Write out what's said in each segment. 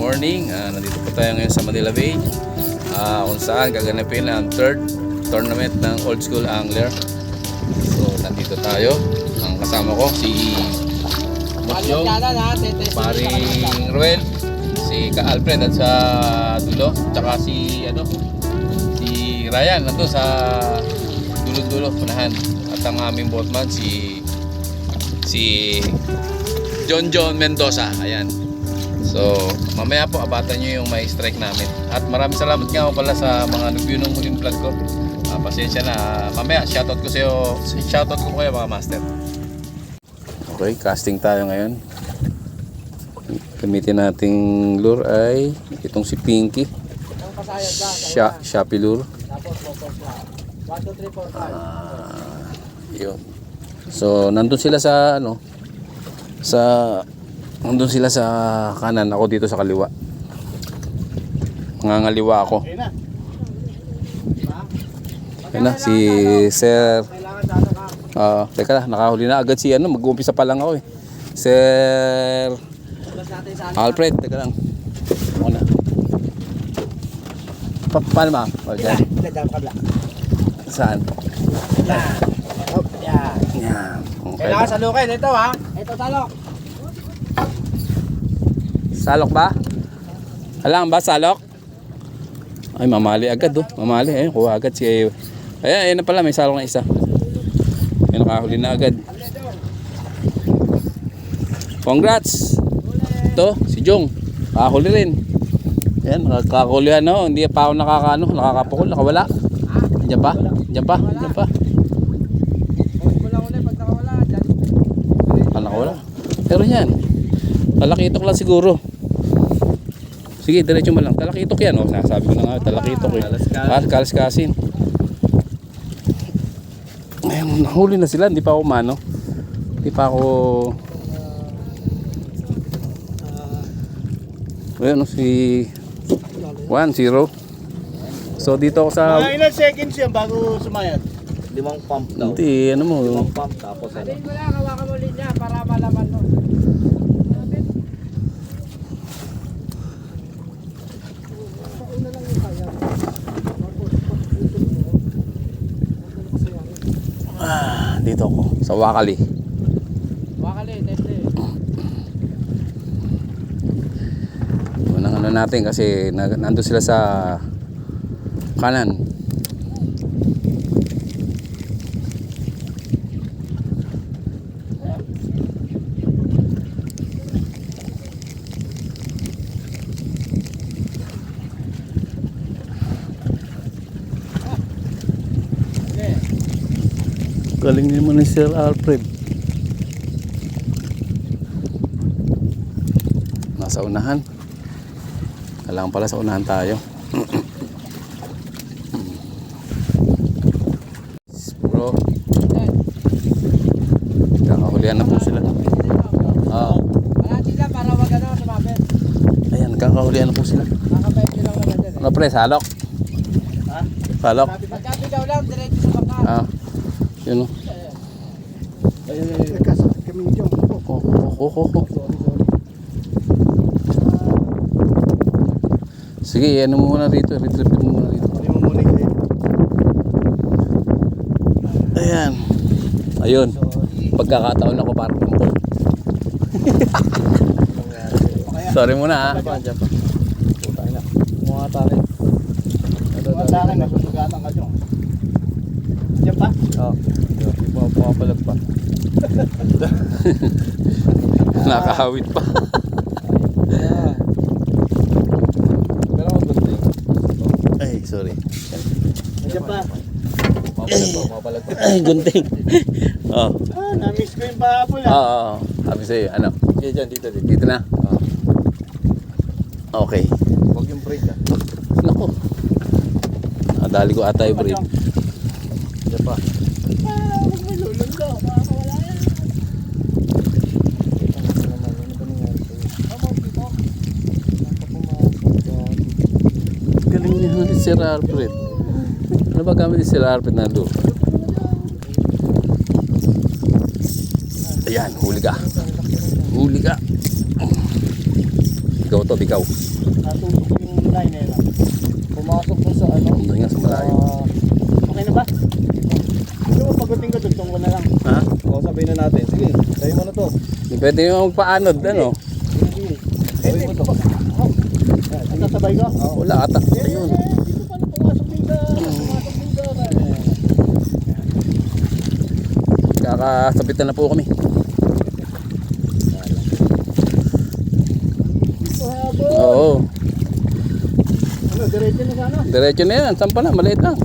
morning. Nandito po tayo ngayon sa Manila Bay, kung saan gaganapin ang third tournament ng Old School Angler. So nandito tayo. Ang kasama ko si Mosyong, paring Ruel, si Ka Alfred at sa dulo, tsaka si Ryan nandito sa dulo punahan, at ang aming boatman si John Mendoza. Ayan. So mamaya po abatan nyo yung may strike namin. At maraming salamat nga pala sa mga nag-view ng huling vlog ko. Pasensya na. Mamaya shoutout ko kayo mga master. Okay, casting tayo ngayon. Gamitin nating lure ay itong si Pinky. Shopee lure. Yun. So nandun sila sa nandun sila sa kanan, ako dito sa kaliwa. Ngangaliwa ako. Ayun na si Sir. Teka na, nakahuli na agad si mag-uumpisa pa lang ako eh. Sir Alfred, teka lang. Ako na. Paano ba? Saan? Yan. Okay. Kailangan salukin ito ha. Ito salok. Salok ba? Alam ba salok? Ay, mamali agad oh. Mamali eh. Kuha agad si ayun na pala, may salok na isa. May nakahuli na agad. Congrats. Ito, si Jong. Nakahuli rin. Ayan, nakakakulihan no. Hindi pa ako nakakapukul, nakawala. Diyan pa. Nakawala. Pero yan, talakitok lang siguro. Sige, diretso mo lang. Talakitok yan. Sabi ko na nga, talakitok yan. Kalaskasin. Ayun, nahuli na sila. Hindi pa ako Hindi pa ako... Ayun, si 1-0. So dito ako sa... Ilan seconds yan bago sumayad? 5 pump daw. Hindi, 5 pump tapos ano? Alin mo lang, hawakan mo ulit niya para malaman mo. Dito ako sa Wakali. Tete. Unang natin kasi nandun sila sa kanan. Galing naman ni Sir Alfred. Nasa unahan. Kailangan pala sa unahan tayo. Bro, kakahulihan na po sila. Malati lang para wag sumabit. Ayan, kakahulihan na po sila. Nakapayag nyo lang naman dyan. Ano pre, salok? Salok? Magkabigaw lang, diretso sa bangka. Yun o. Kaming Jong. Sige, ano muna rito. Retrieve mo muna rito. Ayan. Ayun. Pagkakataon ako parang kumpol. Sorry muna ha. Diyan pa. Putay na. Mga tarin. Mga tarin, nasusugatan ka Jong. Diyan pa? Oo. Pumapalag pa. Nakahawit pa. Pero ako gusto Ay, sorry. Diyan pa. Pumapalag pa. Ay, gunting. Oh. Na-miss ko yung pahabol Oo. Sabi sa'yo, ano? Dito. Dito na. Okay. Huwag yung break ah. Naku. Dali ko ata yung break. Diyan pa. Huwag mo lulundo. Makakawala yan. Galing niya ni Sir Alfred. Ano ba gamit ni Sir Alfred na doon? Ayan, huli ka. Ikaw to, bikaw. Natusok yung line na yun. Pumasok ko sa ano. Doon nga sa malayo. Okay na ba? Gusto mo pagutin ko, tugtong ko na lang. Ha? O, sabihin na natin. Sige, tayo mo na to. Di pwede yung magpaanod, ano? Sige. Sabihin mo to. Ang sasabay ko? Wala ata. Ayun. Dito pa na pumasok din sa... Kakasabitan na po kami. Oo. Ano, diretso na sa ano? Diretso na yan. Saan pala? Maliit lang.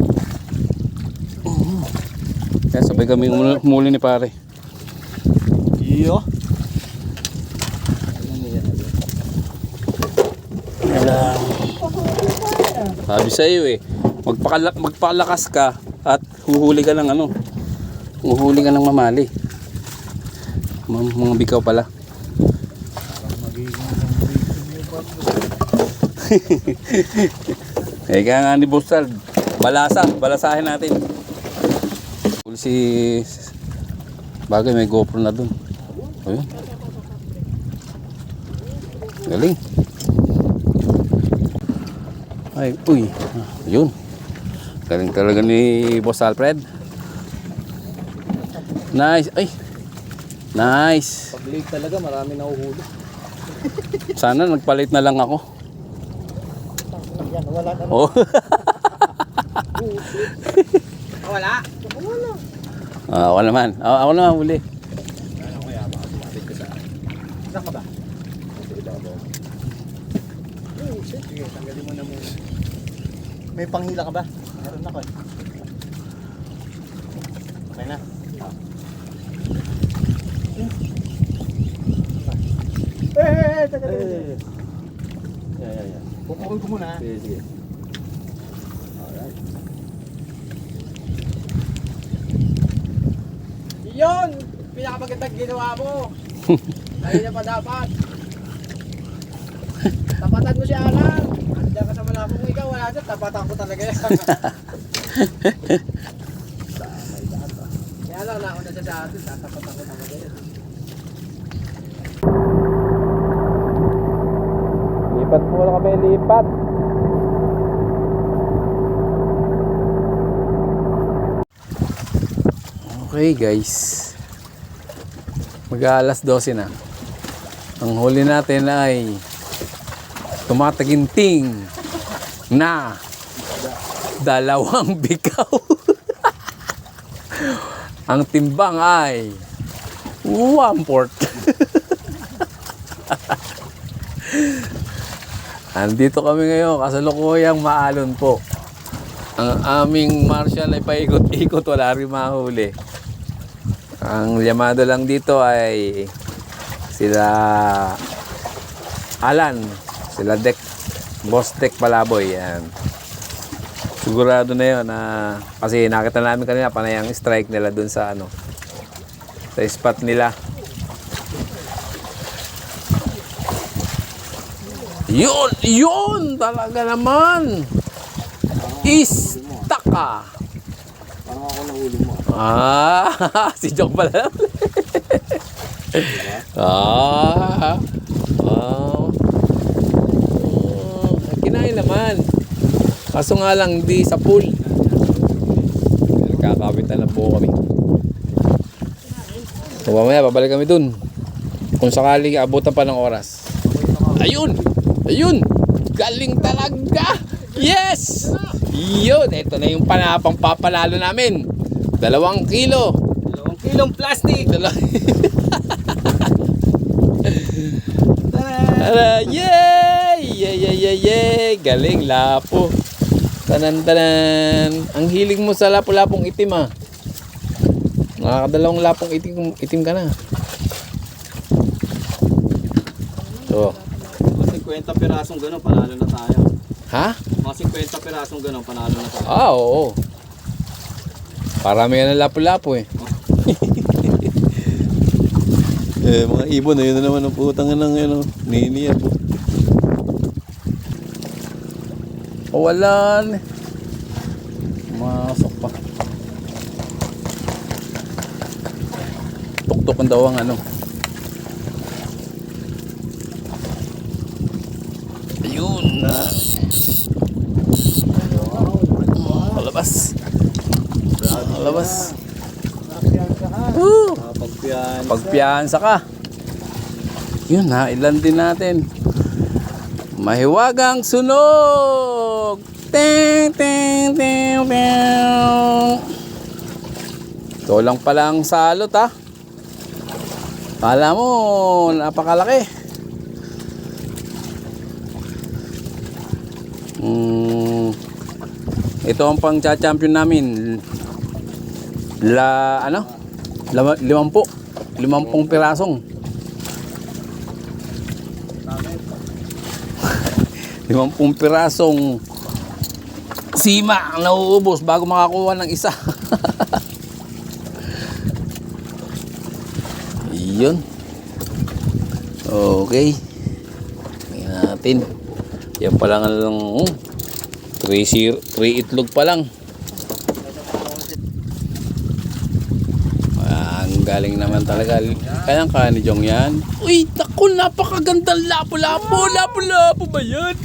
Kaya sabay kami umuli ni pare. Iyo. Sabi sa iyo eh. Magpakalakas ka at huhuli ka ng ano. Huhuli ka ng mamali. Mga bikaw pala. Eh kaya nga ni Bosal, balasahin natin. Si bagay may GoPro na dun. Ayun. Galing. Ay, uy. Yun. Galing talaga ni Boss Alfred. Nice. Ay. Nice. Pag late talaga, marami na uhuli. Sana nagpalit na lang ako. Yan, wala na. Oh. Wala. Ako naman. Ako naman huli. Ano kaya, baka sumabit ka sa... Saan ka ba? Sa ibabaw. Sige, tanggalin mo na muna. May panghila ka ba? Meron ako eh. Okay na. Taga. Yeah. Pupukin ko muna. Sige. Alright. Yun! Pinakamagandang ginawa mo. Ayun na pa dapat. Tapatan mo si Alan. Andiyan ka sa malapong ikaw. Wala dyan. Tapatan ko talaga yan. Kaya lang nauna siya sa atin. Tapatan ko talaga yan. Lipat po na kami, lipat. Okay guys, mag-aalas 12 na. Ang huli natin ay tumataginting na 2 bikaw. Ang timbang ay 1/4. Andito kami ngayon, kasalukuyang maalon po. Ang aming marshal ay paikot-ikot, wala rin mahuli. Ang llamado lang dito ay sila Alan, sila Dek, Boss Dek Palaboy. Yan. Sigurado na yun kasi nakita namin kanina panay ang strike nila dun sa ano, sa spot nila. Yun talaga naman. Istaka. Parang ako nahuli mo. Si Jok pala. Kinain naman. Kaso nga lang di sa pool. Nagkakapitan na po kami. So mamaya babalik kami dun. Kung sakali abutan pa ng oras. Ayun! Galing talaga! Yes! Yun! Ito na yung panapang papalalo namin. 2 kilo. 2 kilong plastic. Yay! Galing, lapo. Tanan. Ang hilig mo sa lapo-lapong itim ah. Nakakadalawang lapong itim ka na. So, Mga 50 pirasong gano'n, panalo na tayo. ha? Mga 50 pirasong gano'n, panalo na tayo. Oo. Parami yan ng lapo-lapo eh. Mga ibon, ayun na naman ang putang ng niniya po. Walan. Masok pa. Tuktok ang daw ang ano. Palabas. Palabas. Pagpiyan. Pagpiyansa ka. Yun ha, ilan din natin. Mahiwagang sunog. Ting, ting, ting, ting. Ito lang pala ang salot ha. Kala mo, napakalaki. Ito ang pang champion namin. Limampung pirasong. 50 pirasong sima ang nauubos bago makakuha ng isa. Yun. Okay. Tingnan natin. Yan pa lang 3 itlog pa lang. Ang galing naman talaga. Kayang kaya ni Jong yan. Uy, naku, napakagandang lapo-lapo. Lapo-lapo ba yan?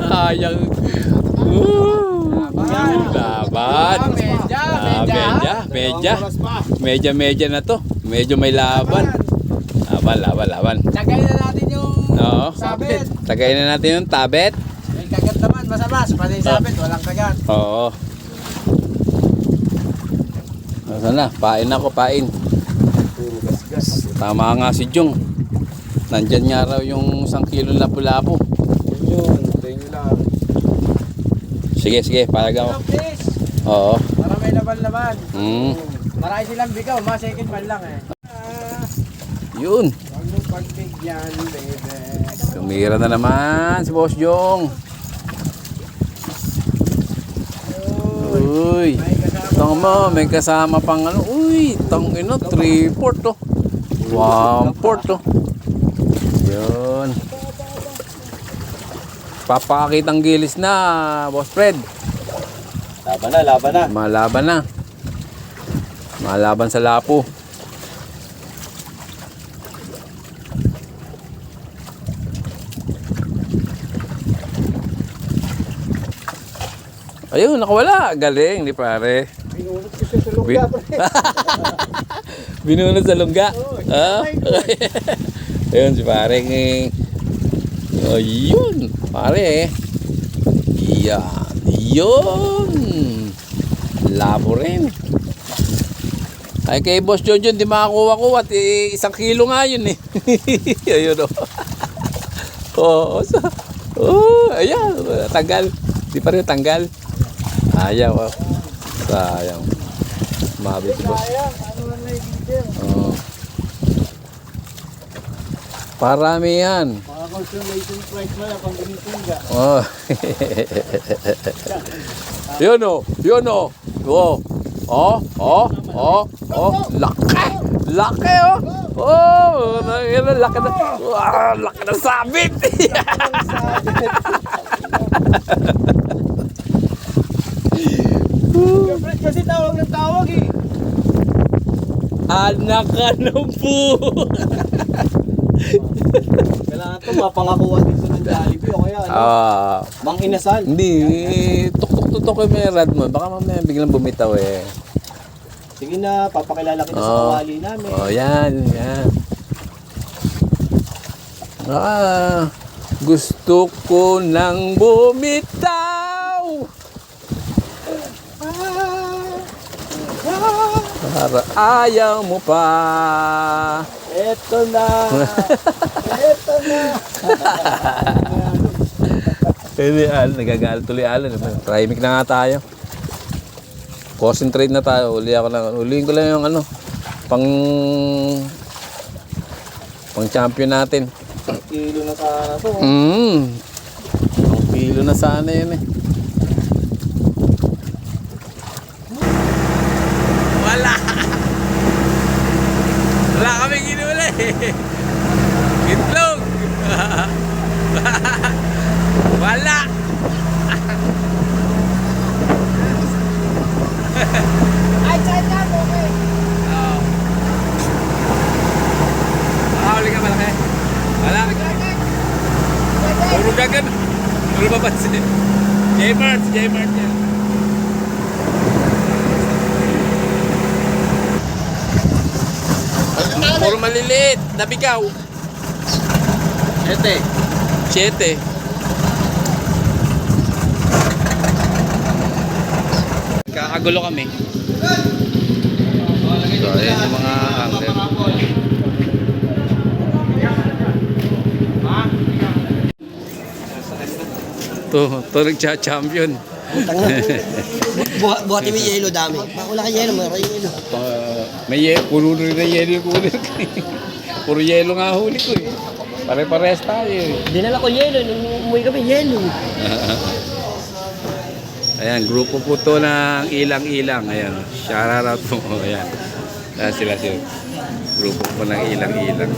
Ayang. Laban. Medya na to. Medyo may laban. Laban. Tagay na natin yung Oo. sabit. Tagay na natin yung tabet. May kagat naman, masama. Pati yung sabit, walang kagat. Oo. Sana, pain ako, pain. Puro gas-gas. Tama nga si Jong. Nandyan nga raw yung 1 kilo lapu-lapu. Yun, tayo nyo lang. Sige, parang ako. Please, Oo. para may laban-laban. Marami silang bigaw, mga second man lang eh. Yun. Huwag mong pagbigyan, baby. Tumira na naman si Boss Jong. Uy. Tang mo, may kasama pang ano. Uy, tang ino, 3/4 to. 1/4 to. Yun. Papakitang gilis na, Boss Fred. Laban na. Malaban na. Malaban sa lapo. Ayun, nakawala. Galing, di pare. Binunod ko siya sa lungga. Binunod sa lungga. Ah? Ayun, si pare. Ayun, pare. Yan. Yun. Labo rin. Ay kay Boss Jojo, di makakuha-kuha. 1 kilo nga yun eh. Ayun o. Ayan. Tanggal. Di pa rin tanggal. Ayaw. Sayang. Mabit si Boss. Oh. Parami yan. Mga consummation price mo lang pang ginitingga. Oh. Yun o. Laki. Laki laki na. Laki na sabit. Kasi tawag ng tawag eh. Anak ka ng po. Kailangan ito mapangakuha dito ng Jollibee o kaya Mang Inasal. Hindi. Tuk-tuk-tuk yung may rad mo. Baka mamaya biglang bumitaw eh. Sige na, papakilala kita sa kawali namin. Yan. Gusto ko nang bumitaw. Para ayaw mo pa. Eto na. Nagagalit tuloy Alan. Triming na nga tayo. Concentrate na tayo. Ulihin ko lang yung pang champion natin. Kilo na sana to. Ang kilo na sana yun eh. Wala kaming ginuli. Itlog. Wala. Ay, okay. Huli ka malaki. Wala. mapapansin. J-Mart yan. Puro maliliit, nabigaw. 7. Kakagulo kami. So, ayan yung mga angler. To nagcha-champion. Buhati may yelo dami. Wala ka yelo, wala ka yelo. Puro rin na yelo yung kulit ko eh. Puro yelo nga huli ko eh. Pare-pares tayo eh. Dinala ko yelo, nung umuwi kami yelo. Ayan, grupo po to ng ilang-ilang. Ayan, shoutout po. Ayan. Ayan sila. Grupo po ng ilang-ilang.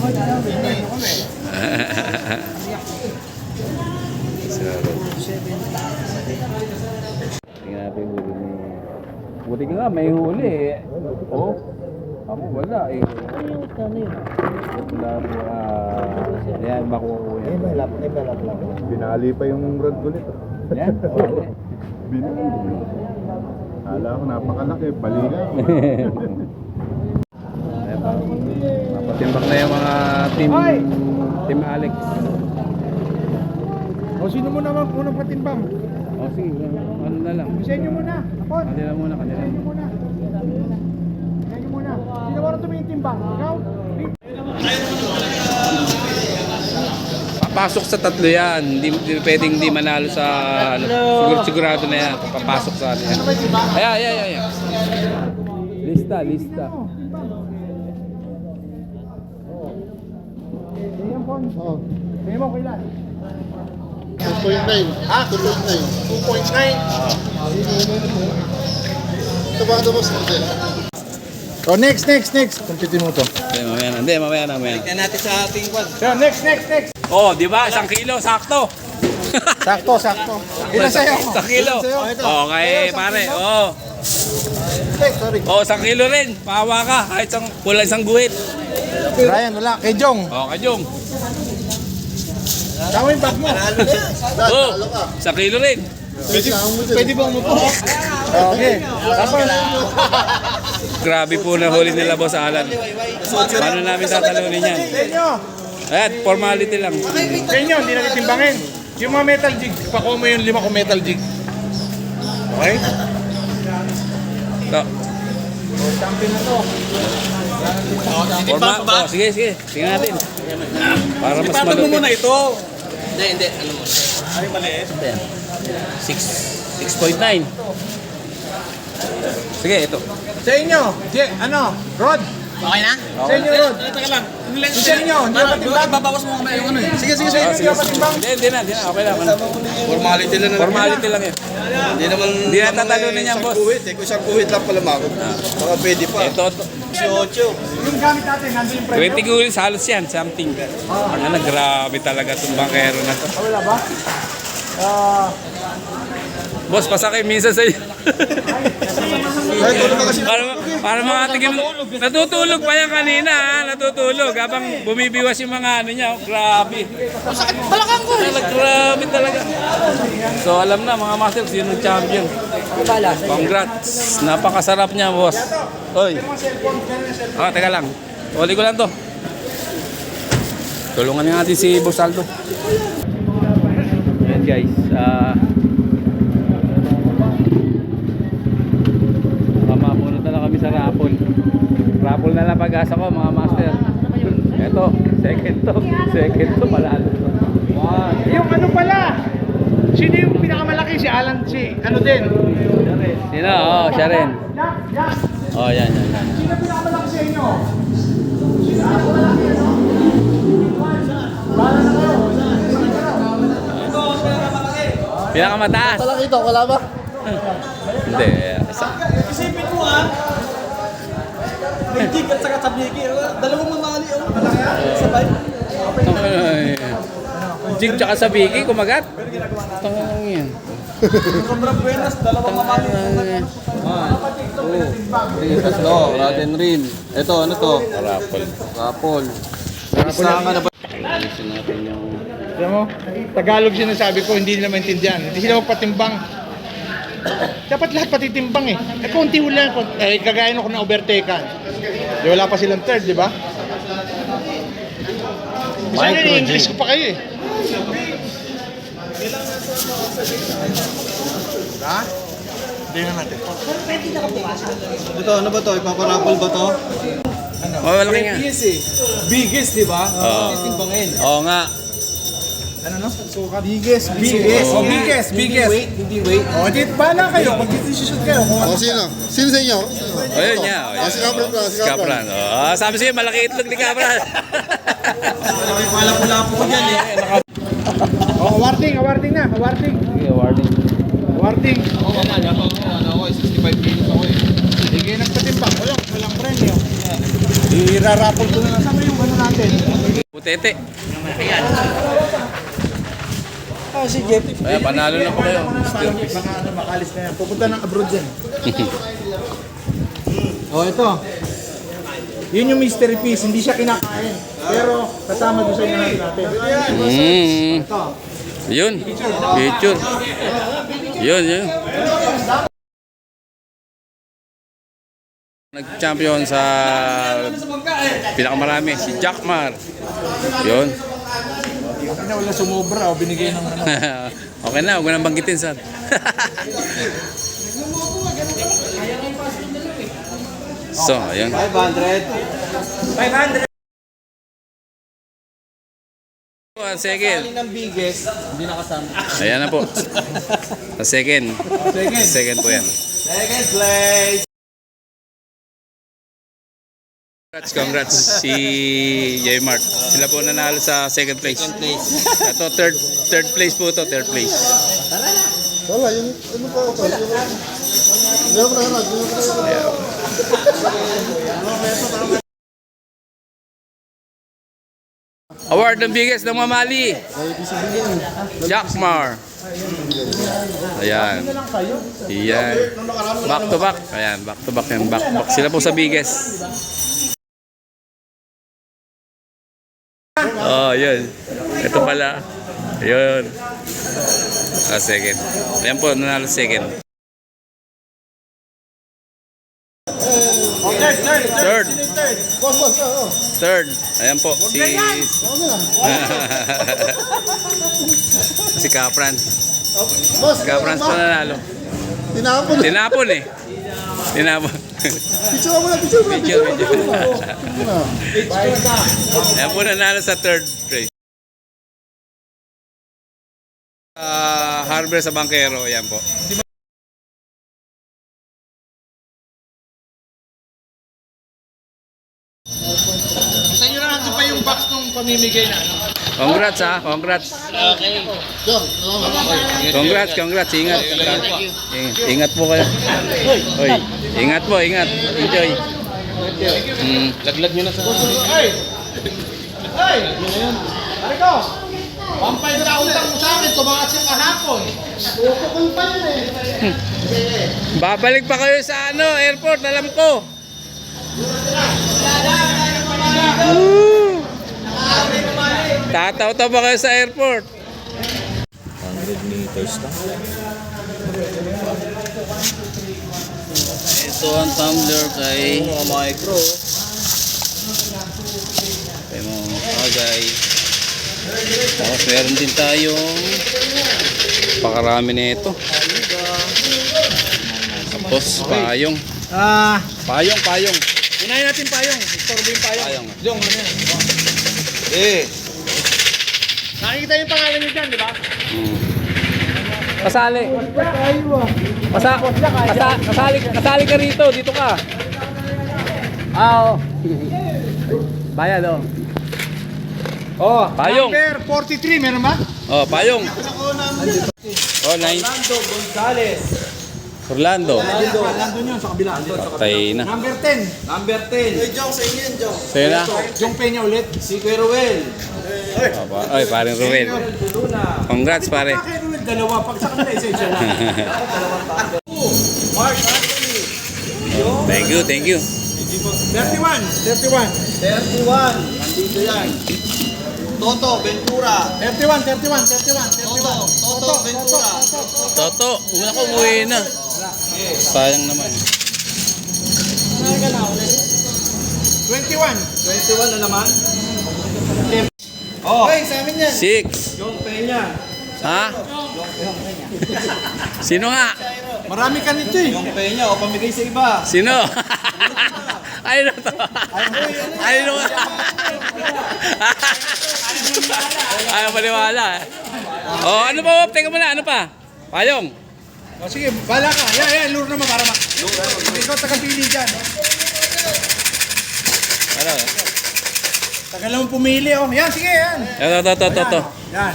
Tingnan natin yung huli ni... Buti ka nga, may huli eh. Oh, ako wala eh. Wala po, ayan, makuha ko yan. Binali pa yung rod ko nito. Yan, wala. Binali. Kala ko napakalaki, baliga. Napatimbak na yung mga team Alex. O sino mo naman unang patimbang? O sige, ano na lang. Isa nyo muna. Apon. Kanila muna. Isa nyo muna. Sino mo rin tumingin timbang? Ikaw? Papasok sa tatlo yan. Hindi pwedeng di manalo sa ano. Sigurado na yan. Papasok sa ano yan. Ayan. Lista. Tingnan po. Tingnan mo kailan? 2.9. 2.9. 2.9. Ito ba ito boss? Oh, next. Kumpitin mo to. Mamaya na. Tignan natin sa ating kwan. So, next. Oh, di ba? 1 kilo, sakto. Sakto. Ilan sa'yo? 1 kilo. Okay, pare. Oh. Sorry. Oh, 1 kilo rin. Pahawa ka. Kahit kulang isang guhit. Ryan, wala. Kay Jong. Oh, kajong. Tama yung bag mo. Oh, 1 kilo rin. Pwede ba umupo? Okay. Tapos. Grabe po na huli nila, Boss Alan. Paano namin tatalunin yan? Senyo. Ayan, formality lang. Senyo, hindi na titimbangin. Yung mga metal jig, pakuha mo yung 5 kong metal jig. Okay? Ito. Champion na to. Sige. Tingnan natin. Para mas malupit. ito. Hindi. Ano mo? Ay, maliit. 6.9. Sige, ito. Sa inyo, Rod. Okay na? Sa inyo, Rod. Teka lang. Sa inyo, hindi ba timbang? Babawas mo kami yung ano eh. Sige. Sa inyo, hindi ba timbang? Hindi na. Okay lang. Formality lang Formality lang yan. Hindi naman... Hindi na tatalunin yan, boss. Kung isang kuhit lang pala mako. Baka pwede pa. Ito. 18. Yung gamit natin, nandun yung premyo. 20 gulis halos yan. Something. Ano, grabe talaga itong bangkero na to. Wala ba? Boss, pasakay minsan sa'yo. para mga tingin, natutulog pa yan kanina, ha? Natutulog habang bumibiwas yung mga ano niya. Oh, grabe. Sakit balakang ko. Grabe talaga. So alam na mga masters, yun ang champion. Congrats. Napakasarap niya, boss. Oy. Teka lang. Uli ko lang to. Tulungan nga natin si Boss Aldo. Ayan guys. Mamunod na lang kami sa raffle. Raffle na lang pag-asa ko mga master. Ito, second to palalo. Yung ano pala? Sino yung pinakamalaki? Si Alan, ano din? Sino? Oh, siya rin. Jack. Oh, yan. Sino pinakamalaki sa inyo? Sino pinakamalaki, ano? Bahala na kayo. Pinakamataas. Malaki ito, wala ba? Hindi. Isipin mo may jig at saka tabiki. Dalawang mamali sabay. Jig tsaka sa Vicky, kumagat. Tangang yan. Sobrang buenas, dalawang mamali. Tatlo, rod and reel. Ito, ano to? Raffle. Rapol. Listahan ka na ba? Ayusin natin yung Alam mo, Tagalog sinasabi ko, hindi nila maintindihan. Hindi sila magpatimbang. Dapat lahat patitimbang eh. Konti wala. Kagaya nung na overtaken. Di wala pa silang third, di ba? Sana English ko pa kayo eh. Ha? Hindi na natin. Ito, ano ba to? Ipaparapol ba to? Oh, malaki nga. Biggest eh. Biggest, di ba? Oo. Timbangin. Oo nga. Ano no? Sukat. Biggest. Oh, biggest. Hindi weight. O, di bala kayo. Mag-decision kayo. Kung ano. Sino? Sino sa inyo? Ayun niya. Si Kapran pala, si Kapran. Oh, sabi sa'yo, malaki itlog ni Kapran. Wala po yan eh. Oh, awarding na. Awarding. Okay, warning. Awarding. Ako, 65 kilos ako eh. Hindi nagpatimbang. Walang premyo. Irarapol ko na lang. Saan yung ano natin? Putete. Si Jeff. Ay, panalo na po kayo. Still. Baka ano, makalis na yan. Pupunta ng abroad yan. Oh, ito. Yun yung mystery piece. Hindi siya kinakain. Pero kasama doon sa inahin natin. Ito. Yun. Picture. Yun. Nag-champion sa pinakamarami, si Jackmar. Yun. Okay na, wala sumobra. O, binigay ng ano. Okay na, huwag mo nang banggitin, sir. So, ayun. 500. Second. Ng biggest, hindi nakasama. Ayan na po. Sa second. Second po yan. Second place. Congrats si J-Mart. Sila po nanalo sa second place. Ito, third place po to, third place. Wala, yung ano pa ako. Hindi ako nahanap. Award ng biggest ng mamali. Jackmar. Ayan. Ayan. Back to back. Ayan, back to back yan. Back to back. Sila po sa biggest. Oh, yun. Ito pala. Yun. Second. Ayan po, nanalo second. Third. Third. Ayan po. Si Kapran. Boss, Kapran po nanalo. tinapon. Tinapon eh. Tinapon. Picture mo na. Ayan po nanalo sa third place. Harbor sa Bangkero. Ayan po. Sa inyo na natin pa yung box nung pamimigay na. Congrats ha. Congrats. Congrats. Ingat. Ingat po kayo. Hoy. Ingat po. Ingat. Enjoy. Laglag nyo na sa... Hey! Pare ko! 1.5 na utang mo sa akin. Tumakas yung kahapon. Pupukul pa yun eh. Babalik pa kayo sa airport. Alam ko. Tataw-taw pa kayo sa airport. 100 meters lang. Ito ang tumbler kay Mga micro. mga kagay. Tapos meron din tayong pakarami nito. Tapos payong. Payong. Unahin natin payong. Istorbo yung payong. Payong. Yung ano yan. Nakikita yung pangalan nyo dyan, di ba? Kasali. Kasali ka rito. Dito ka. Oo. Bayad oh. Oh, payong. Number 43, meron ba? Oh, payong. Oh, 9. Orlando Gonzales. Orlando. Nandun yun sa kabila. Patay na. Number 10. Number 10. Jong sa inyo, Jong. Sa'yo na. Yung Peña ulit. Si Kuya Ruel. Ay, paring Ruel. Congrats, pare. Kaya Ruel, dalawa. Pag sa kanila, isa lang. Mark Anthony. Thank you. 31. 31. Nandito yan. Toto, Ventura. 31, 31, 31, 31. Toto, Ventura. Toto, una ko umuwi na. Sayang naman. 21. 21 na naman. Oh, Hey, sa amin yan. 6. yung Peña. Ha? Sino nga? Marami ka nito eh. Yung Peña, o pamigay sa iba. Sino? Ayun na to. Ayun na. Ayaw maniwala. Oh, ano pa, Wap? Teka muna, ano pa? Payong. O sige, bala ka. Yan, lure naman para ikaw tagapili dyan. Ano? Tagal naman pumili oh. Yan, sige yan. Ito. Yan.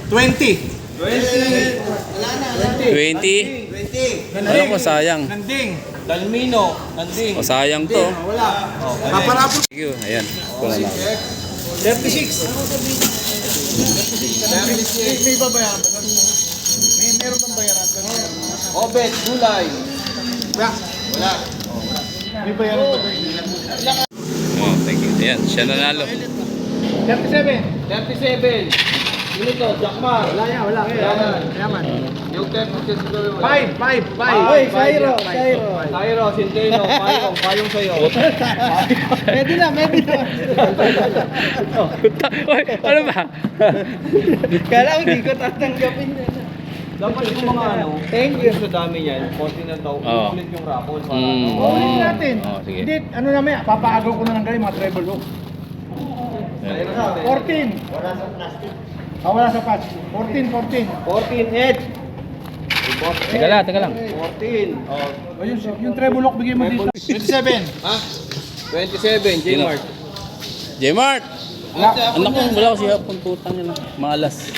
20. 20. 20. Ano ko, sayang. Nanding. Dalmino, Nanding. O, sayang to. Wala. Paparapos. Thank you. Ayan. Ito na lang. 36. May babayaran ba? Meron bang bayaran? Obet, Gulay. Wala. May bayaran ba? Oh, thank you. Ayan, siya nanalo. 37. 37. Sino to? Jackmar. Wala. Yaman. Yung 10, 5. Oy, Cairo. Centeno, Payong sa'yo. Pwede na. Oy, ano ba? Kala ko hindi ko tatanggapin na. Dapat yung mga ano, Thank you. sa dami yan, konti na daw, Oo. ulit yung raffle. Ulit natin. Oh, sige. Hindi, ano naman, papaagaw ko na lang kayo mga treble hook. 14. Wala sa patch. 14. 14 head. Teka lang. 14. O yung treble lock bigay mo dito. 27. Ha? 27, J-Mart. J-Mart! Anak ko, wala ko siya puntutang yun. Malas.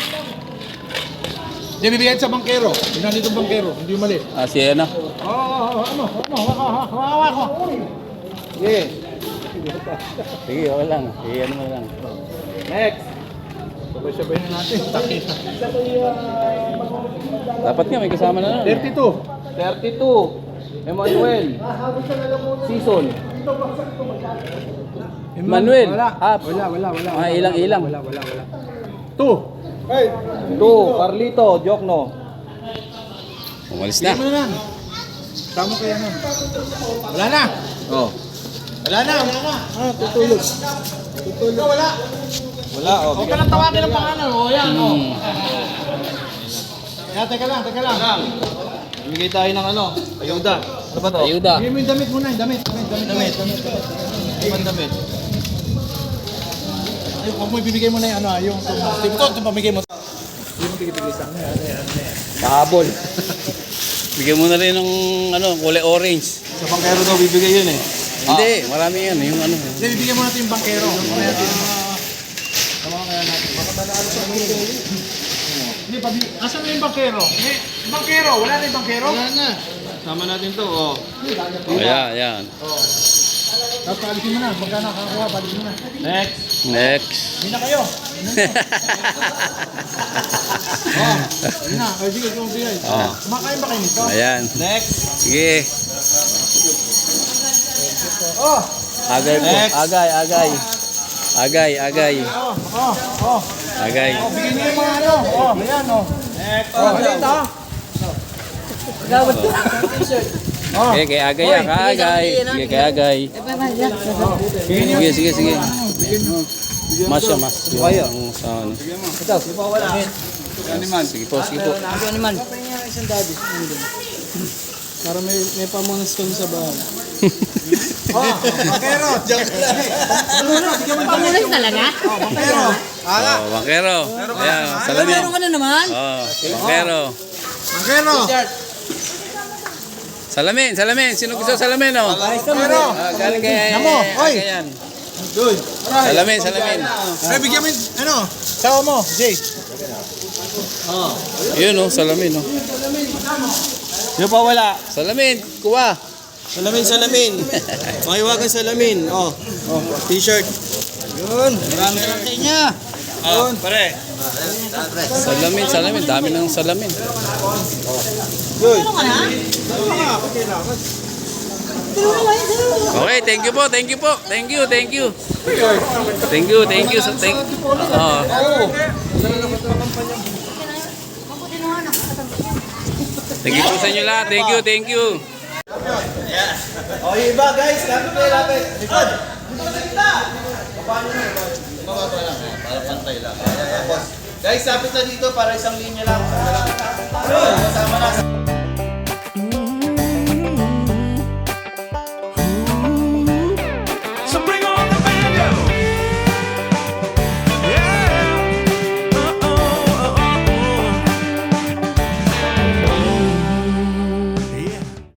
Hindi, bibigyan sa bangkero. Tingnan dito bangkero. Hindi mali. Ah, si ano? Hawa ko. Sige. Sige, okay lang. Sige, ano mo lang. Next. Sabay-sabay na natin. Dapat nga, may kasama na. 32. 32. Emmanuel. Season. Manuel. Wala. Half. Wala. Ah, ilang. 2. 2. Carlito, Jokno. Umalis na. Bigyan mo na lang. Tama kaya nun. Wala na. Oh. Wala na. Tutulog. Wala. Wala, oh. Huwag ka lang tawagin ng pangalan. O yan, o. Kaya, teka lang. Bigay tayo ng ano, ayuda. Ano ba to? Ayuda. Bigyan mo yung damit muna. Damit. Ibang damit. Ay, huwag mo ibibigay mo na yung ano, yung ito pamigay mo. Yung bigay sa akin. Pahabol. Bigyan mo na rin ng ano, kulay orange. Sa bangkero daw bibigay yun eh. Hindi, marami yan. Yung ano. Hindi, bibigyan mo natin yung bangkero. Tama kaya natin. Baka manalo sa bangkero. Hindi, asan na yung bangkero? Bangkero, wala na yung bangkero? Wala na. Sama natin to, oh. Ayan. Tapos palisin mo na, magkano nakakuha, palisin mo na. Next. Next. Hindi na kayo. Hindi na, sige, bigay. Oh. Kumakain ba kayo nito? Ayan. Next. Sige. Oh, Agay po. Next. Agay. Agay. oh. Agay. Bigyan niyo yung mga ano. Oh, ayan, oh. Next. Oh, maliit, ha? Oh. Okay, kay Agay yan. Agay. Sige, kay Agay. Sige. Mas. Kaya. Yung sa ano. Ito, di pa wala. Sige po. Para may pamunas kami sa bahay. Oh, bangkero. Pamunas talaga? Bangkero. Oh, bangkero. Ayan, salamin. Meron ka na naman? Oh, bangkero. Bangkero. Salamin. Sino gusto salamin, oh? Bangkero. Galing kay Namo, oy. Agay yan. Doy. Salamin. Ay, bigyan mo yung, ano, sawa mo, Jay. Yun, oh, salamin, oh. Di pa wala. Salamin, kuha. Salamin. Mahiwagan salamin. Oh. T-shirt. Yun. Marami lang sa inyo. Oh, pare. Salamin. Dami ng salamin. Yun. Meron ka na? Okay, thank you po, thank you po. Thank you, thank you. Thank you, thank you. Oh. Thank you po sa inyo lahat. Thank you, thank you. O, yung iba guys, lapit kayo, lapit. Likod. Dito ka sa kita. Paano na? Bababa lang. Para pantay lang. Guys, lapit na dito para isang linya lang. Kasama na.